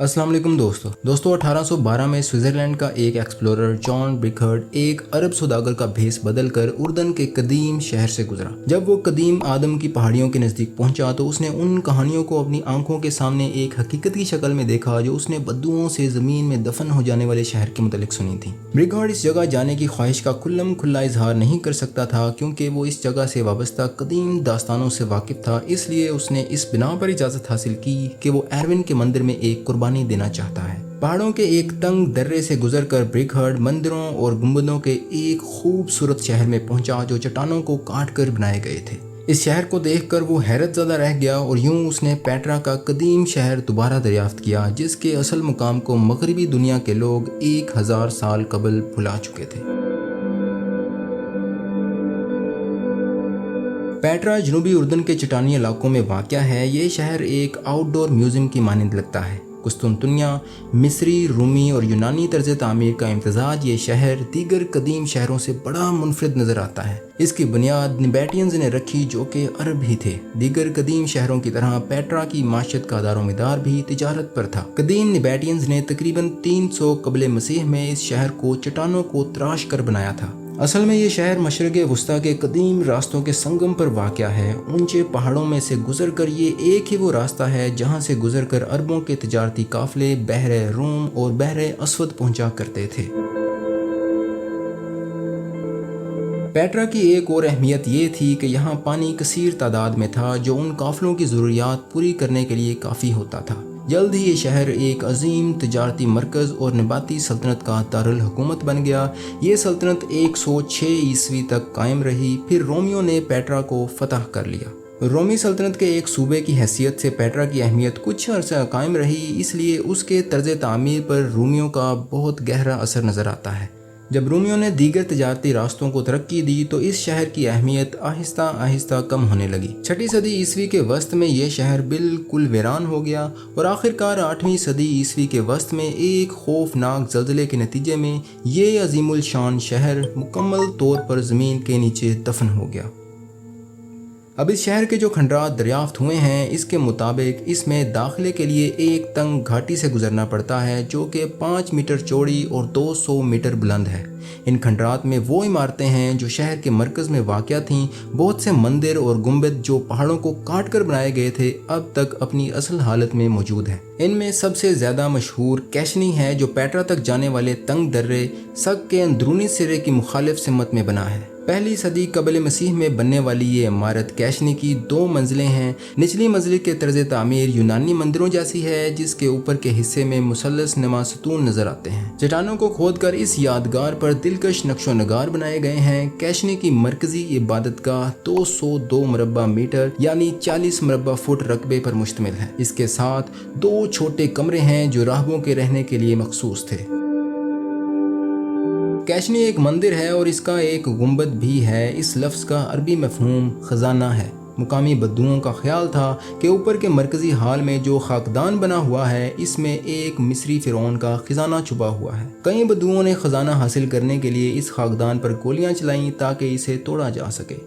अस्सलाम वालेकुम दोस्तों 1812 में स्विट्ज़रलैंड का एक एक्सप्लोरर जॉन ब्रिकहर्ड एक अरब सौदागर का भेस बदलकर उर्दन के कदीम शहर से गुजरा। जब वो कदीम आदम की पहाड़ियों के नज़दीक पहुंचा तो उसने उन कहानियों को अपनी आंखों के सामने एक हकीकत की शक्ल में देखा जो उसने बद्दुओं से ज़मीन में दफन हो जाने वाले शहर के मुतालिक सुनी थी। ब्रिकहर्ड इस जगह जाने की ख्वाहिश का खुल्लम खुल्ला इजहार नहीं कर सकता था क्योंकि वो इस जगह से वाबस्ता कदीम दास्तानों से वाकिफ था, इसलिए उसने इस बिना पर इजाज़त हासिल की कि वो एरविन के मंदिर में एक कुर्बानी देना चाहता है। पहाड़ों के एक तंग दर्रे से गुजरकर ब्रिकहर्ड मंदिरों और गुंबदों के एक खूबसूरत शहर में पहुंचा जो चट्टानों को काट कर बनाए गए थे। इस शहर को देखकर वो हैरत ज़दा रह गया और यूं उसने पेट्रा का कदीम शहर दोबारा दरियाफ्त किया जिसके असल मुकाम को मगरबी दुनिया के लोग 1000 साल कबल भुला चुके थे। पेट्रा जनूबी उर्दन के चट्टानी इलाकों में वाक़या है। ये शहर एक आउटडोर म्यूज़ियम की मानंद लगता है। कुस्तुनतुनिया, मिस्री, रूमी और यूनानी तर्ज तामीर का इम्तजाज ये शहर दीगर कदीम शहरों से बड़ा मुनफरिद नज़र आता है। इसकी बुनियाद निबेटियंस ने रखी जो कि अरब ही थे। दीगर कदीम शहरों की तरह पेट्रा की माशत का दारोमदार भी तिजारत पर था। कदीम निबेटियंस ने तकरीबन 300 कबल मसीह में इस शहर को चट्टानों को तराश कर बनाया था। असल में ये शहर मशरक़ वस्ता के कदीम रास्तों के संगम पर वाक़या है। ऊंचे पहाड़ों में से गुजरकर ये एक ही वो रास्ता है जहां से गुजरकर अरबों के तिजारती काफ़िले बहरे रूम और बहरे अस्वद पहुंचा करते थे। पेट्रा की एक और अहमियत ये थी कि यहाँ पानी कसीर तादाद में था जो उन काफ़िलों की ज़रूरियात पूरी करने के लिए काफ़ी होता था। जल्द ही ये शहर एक अजीम तिजारती मरकज़ और नबाती सल्तनत का दारुल हुकूमत बन गया। ये सल्तनत 106 ईस्वी तक कायम रही। फिर रोमियों ने पेट्रा को फतह कर लिया। रोमी सल्तनत के एक सूबे की हैसियत से पेट्रा की अहमियत कुछ अर्सा कायम रही, इसलिए उसके तर्ज तामीर पर रूमियों का बहुत गहरा असर नज़र आता है। जब रूमियों ने दीगर तिजारती रास्तों को तरक्की दी तो इस शहर की अहमियत आहिस्ता आहिस्ता कम होने लगी। 6वीं सदी ईस्वी के वस्त में यह शहर बिल्कुल वीरान हो गया और आखिरकार 8वीं सदी ईस्वी के वस्त में एक खौफनाक ज़ल्ज़ले के नतीजे में ये अजीमुल शान शहर मुकम्मल तौर पर ज़मीन के नीचे दफन हो गया। अब इस शहर के जो खंडरात दरियाफ्त हुए हैं इसके मुताबिक इसमें दाखिले के लिए एक तंग घाटी से गुजरना पड़ता है जो कि 5 मीटर चौड़ी और 200 मीटर बुलंद है। इन खंडरात में वो इमारतें हैं जो शहर के मरकज़ में वाक़या थीं। बहुत से मंदिर और गुंबद जो पहाड़ों को काट कर बनाए गए थे अब तक अपनी असल हालत में मौजूद हैं। इनमें सबसे ज़्यादा मशहूर कैशनी है जो पेट्रा तक जाने वाले तंग दर्रे सक के अंदरूनी सिरे की मुखालिफ सिमत में बना है। पहली सदी कबल मसीह में बनने वाली ये इमारत कैशनी की 2 मंजिलें हैं। निचली मंजिल के तर्ज तामीर यूनानी मंदिरों जैसी है जिसके ऊपर के हिस्से में मुसल्लस नुमा सतून नजर आते हैं। चट्टानों को खोदकर इस यादगार पर दिलकश नक्शो नगार बनाए गए हैं। कैशनी की मरकजी इबादत गाह 202 मुरब्बा मीटर यानी 40 मुरब्बा फुट रकबे पर मुश्तमिल है। इसके साथ 2 छोटे कमरे हैं जो राहबों के रहने के लिए मखसूस थे। कैशनी एक मंदिर है और इसका एक गुंबद भी है। इस लफ्ज़ का अरबी मफ़हूम ख़जाना है। मुकामी बद्दुओं का ख्याल था कि ऊपर के मरकज़ी हाल में जो खाकदान बना हुआ है इसमें एक मिस्री फ़िरौन का खजाना छुपा हुआ है। कई बद्दुओं ने खजाना हासिल करने के लिए इस खाकदान पर गोलियां चलाईं ताकि इसे तोड़ा जा सके।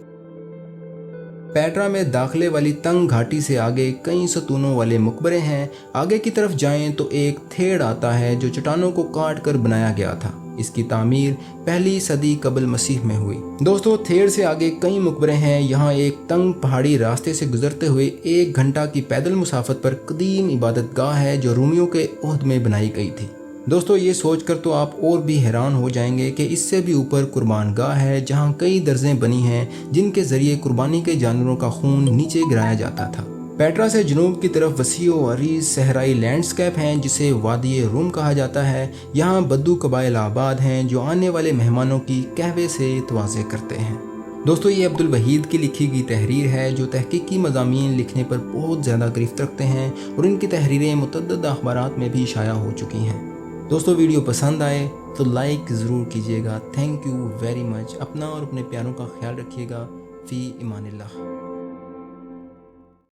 पेट्रा में दाखिले वाली तंग घाटी से आगे कई सतूनों वाले मकबरे हैं। आगे की तरफ जाएं तो एक थेड़ आता है जो चट्टानों को काट कर बनाया गया था। इसकी तामीर पहली सदी कबल मसीह में हुई। दोस्तों थेड़ से आगे कई मकबरे हैं। यहाँ एक तंग पहाड़ी रास्ते से गुजरते हुए 1 घंटा की पैदल मुसाफत पर कदीम इबादत गाह है जो रूमियों के ओहद में बनाई गई थी। दोस्तों ये सोचकर तो आप और भी हैरान हो जाएंगे कि इससे भी ऊपर कुर्बान गाह है जहाँ कई दर्जें बनी हैं जिनके जरिए कुर्बानी के जानवरों का खून नीचे गिराया जाता था। पेट्रा से जनूब की तरफ वसी और अरीज सहराई लैंडस्केप हैं जिसे वादी रूम कहा जाता है। यहाँ बद्दू कबाइल आबाद हैं जो आने वाले मेहमानों की कहवे से तवाज़े करते हैं। दोस्तों ये अब्दुल वहीद की लिखी गई तहरीर है जो तहकीकी मज़ामीन लिखने पर बहुत ज़्यादा गिरफ्त रखते हैं और इनकी तहरीरें मुतअद्दिद अखबारात में भी शाया हो चुकी हैं। दोस्तों वीडियो पसंद आए तो लाइक ज़रूर कीजिएगा। Thank you very much. अपना और अपने प्यारों का ख्याल रखिएगा। फ़ी इमानिल्लाह।